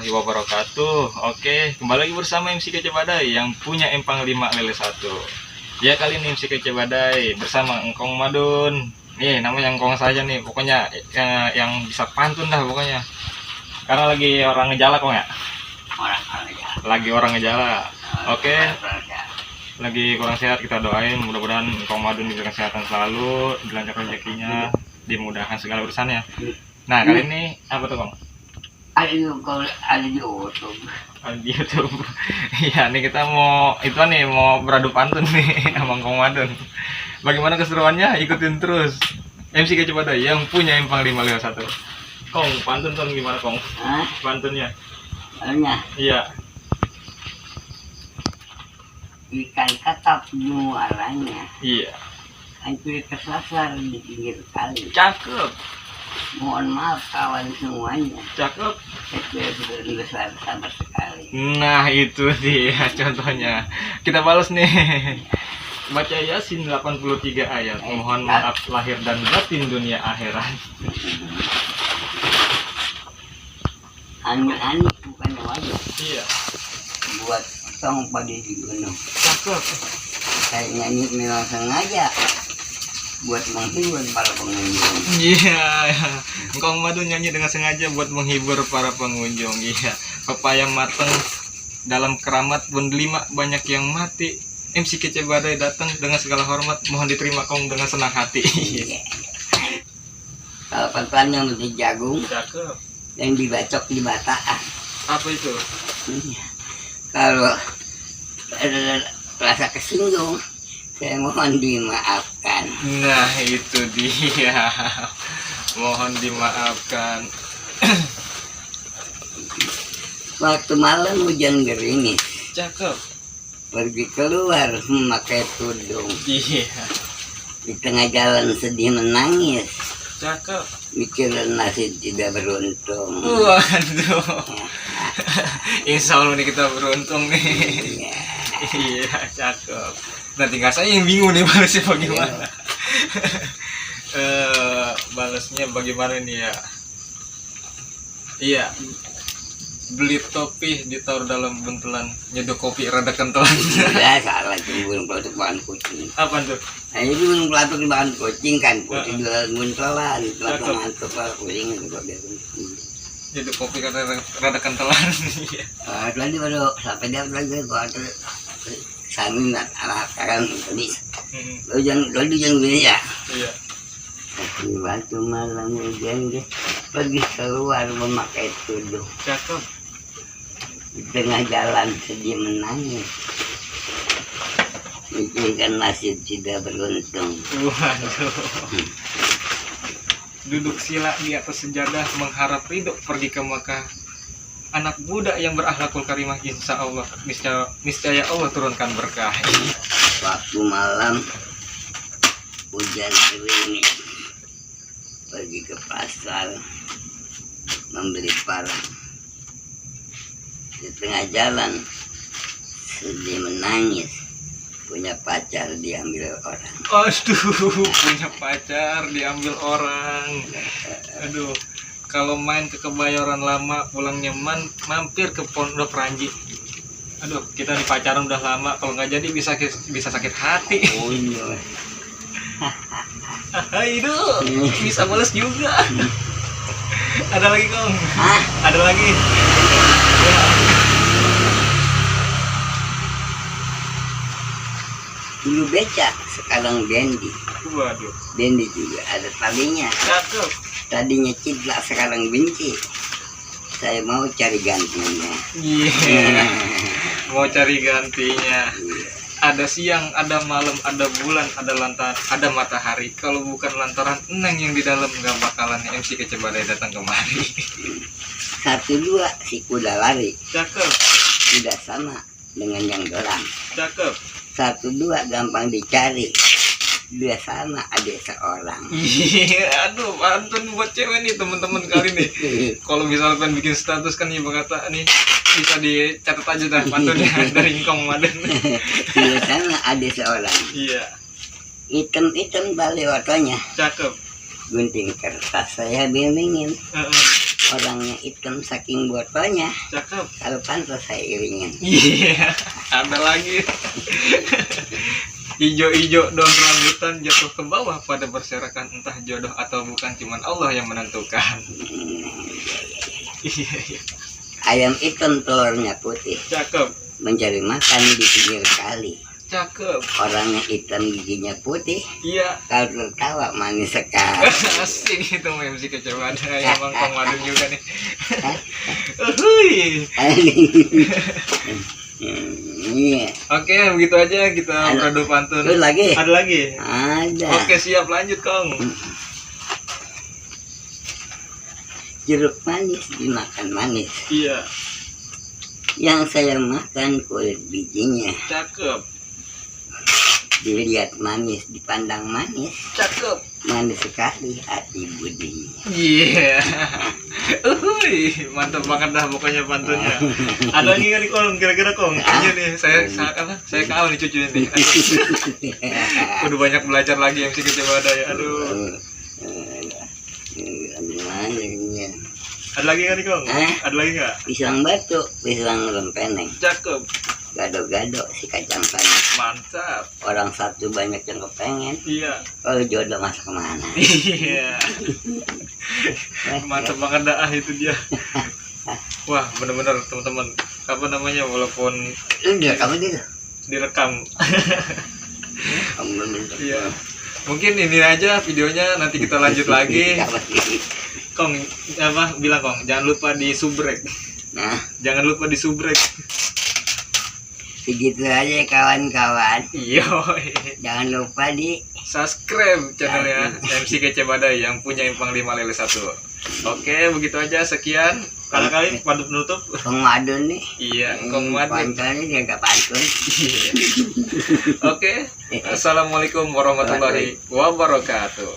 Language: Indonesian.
Wabarakatuh. Oke, kembali lagi bersama MC Kece Badai yang punya empang 5 lele 1. Ya, kali ini MC Kece Badai bersama Engkong Madun. Nih, namanya Engkong saja nih. Pokoknya yang bisa pantun dah pokoknya. Karena lagi orang ngejala kok ya? Lagi orang ngejala. Oke. Lagi kurang sehat, kita doain mudah-mudahan Engkong Madun diberikan kesehatan selalu, dilancarkan rezekinya, dimudahkan segala urusannya. Nah, kali ini apa tuh, Kong? Ada di YouTube. Di YouTube. Iya, nih kita mau mau beradu pantun nih sama Kong Madun. Bagaimana keseruannya? Ikutin terus. MC Kece Badai yang punya empang 551. Kong, pantun gimana, Kong? Hah? Pantunnya. Soalnya Iya. ikan kakap muaranya Iya. hampir kesasar di pinggir kali. Cakep. Mohon maaf kawan semuanya. Cakep. Saya besar sama sekali. Nah, itu dia contohnya. Kita balas nih. Baca Yasin 83 ayat. Mohon maaf lahir dan batin dunia akhirat. Aneh-aneh bukan wajah. Iya. Buat tong pada di gunung. Cakep. Saya nyanyi memang sengaja buat menghibur para pengunjung. Iya, Kong Madun nyanyi dengan sengaja buat menghibur para pengunjung. Iya, pepaya mateng dalam keramat, bun 5 banyak yang mati. MC Kece Badai datang dengan segala hormat, mohon diterima Kong dengan senang hati. Iya. Kalau pelan yang di jagung Cakep. yang dibacok di bataan. Apa itu? Iya. Kalau ada rasa kesinggung, saya mohon dimaafkan. Nah, itu dia. Mohon dimaafkan. Waktu malam hujan gerimis, Cakep. pergi keluar memakai tudung. Iya. Di tengah jalan sedih menangis, Cakep. mikirin nasib tidak beruntung. Waduh. Insya Allah nih kita beruntung nih. Iya. Iya, cakep. Nah, tinggal saya yang bingung nih balasnya bagaimana. Balasnya bagaimana nih ya? Iya. Beli topi ditaruh dalam buntelan, nyeduh kopi rada kentelan. Udah salah itu burung pelatuk bahan kucing. Apa tuh? Nah ini burung pelatuk di bahan kucing kan, kucing di dalam buntelan, pelatuk ngantuk lah kucing itu kok dia. Nyeduh kopi rada kentelan. Iya. Tadi baru sampai dia lagi gua tuh sambil arah kanan tadi. Lo jangan gini ya. Iya. Di waktu malam hujan dia pergi keluar memakai tudung. Cakep. Di tengah jalan sedih menangis, mikirkan nasib tidak beruntung. Waduh. Duduk sila di atas sejadah mengharap ridho pergi ke Makkah. Anak budak yang berakhlakul karimah, insya Allah niscaya Allah turunkan berkah. Waktu malam hujan gerimis, pergi ke pasar membeli parang. Di tengah jalan sedih menangis, punya pacar diambil orang. Aduh, punya pacar diambil orang. Aduh, kalau main ke Kebayoran Lama pulangnya mampir ke Pondok Ranji. Aduh, kita di pacaran udah lama, kalau nggak jadi bisa sakit hati. Oh iya. Aduh, bisa males juga. Ada lagi, Kong? Hah? Ada lagi. Ya. Dulu becak, sekarang Dendi. Waduh, Dendi juga ada tadinya. cakep. Tadinya cinta, sekarang benci. Saya mau cari gantinya. Iya. Mau cari gantinya. Iya. Ada siang, ada malam, ada bulan, ada matahari. Kalau bukan lantaran Eneng yang di dalam, nggak bakalan MC Kece Badai datang kemari. 1-2 si kuda lari, Cakep, tidak sama dengan yang gelang. cakep. 1-2 gampang dicari, dia sama ada seorang. Iya, aduh, pantun buat cewek nih teman-teman kali nih. Kalau misalkan bikin status kan ibu kata nih, bisa dicatat aja dah pantunnya dari Kong Madun. Dia sama ada seorang. Iya, Hitam-hitam balik otonya, cakep. gunting kertas saya bimbingin. orangnya hitam saking botolnya. Cakep. Kalau pantas saya iringin. Iya, ada lagi. Ijo-ijo daun rambutan jatuh ke bawah pada berserakan, entah jodoh atau bukan, cuman Allah yang menentukan. Iya, iya. Ayam hitam telurnya putih, Cakep. mencari makan di pinggir kali. Cakep. Orangnya hitam giginya putih, Iya. kalau tertawa manis sekali. Asik itu MC Kece Badai, emang Kong Madun juga nih. Uhuy. Iya. Oke, begitu aja kita beradu pantun. Terus lagi? Ada lagi? Ada. Oke, siap, lanjut Kong. Jeruk manis dimakan manis. Iya. Yang saya makan kulit bijinya. Cakep. Dilihat manis, dipandang manis. Cakep. Manis sekali hati budinya. Iya. Uhuy, mantap banget dah pokoknya pantunnya. Ada lagi nggak nih Kong? Kira-kira Kong? Kayaknya nih saya kalah nih cucunya nih. Udah banyak belajar lagi MC Kece Badai. Aduh. Ada lagi nggak nih Kong? Ada lagi nggak? Pisang batu, pisang lempeneng. Cakep. Gado-gado si kacang panas. Mantap. Orang satu banyak yang kepengen. Iya. Kalau jodoh masuk kemana? Iya. Mantap banget dah itu dia. Wah, bener-bener teman-teman. Apa namanya, walaupun Udah kamu gitu. direkam. Kamu bener. Iya. Mungkin ini aja videonya, nanti kita lanjut lagi. Kong, apa bilang Kong, jangan lupa di subrek. Nah, Jangan lupa di subrek. segitu aja kawan-kawan. Iya. Jangan lupa di Subscribe channelnya MC Kece Badai yang punya Empang 5 Lele 1. Oke, begitu aja, sekian. Kali-kali pantun penutup. Kong Madun nih. Iya, Kong Madun. Pantunnya dia gak pantun. Oke. Assalamualaikum warahmatullahi wabarakatuh.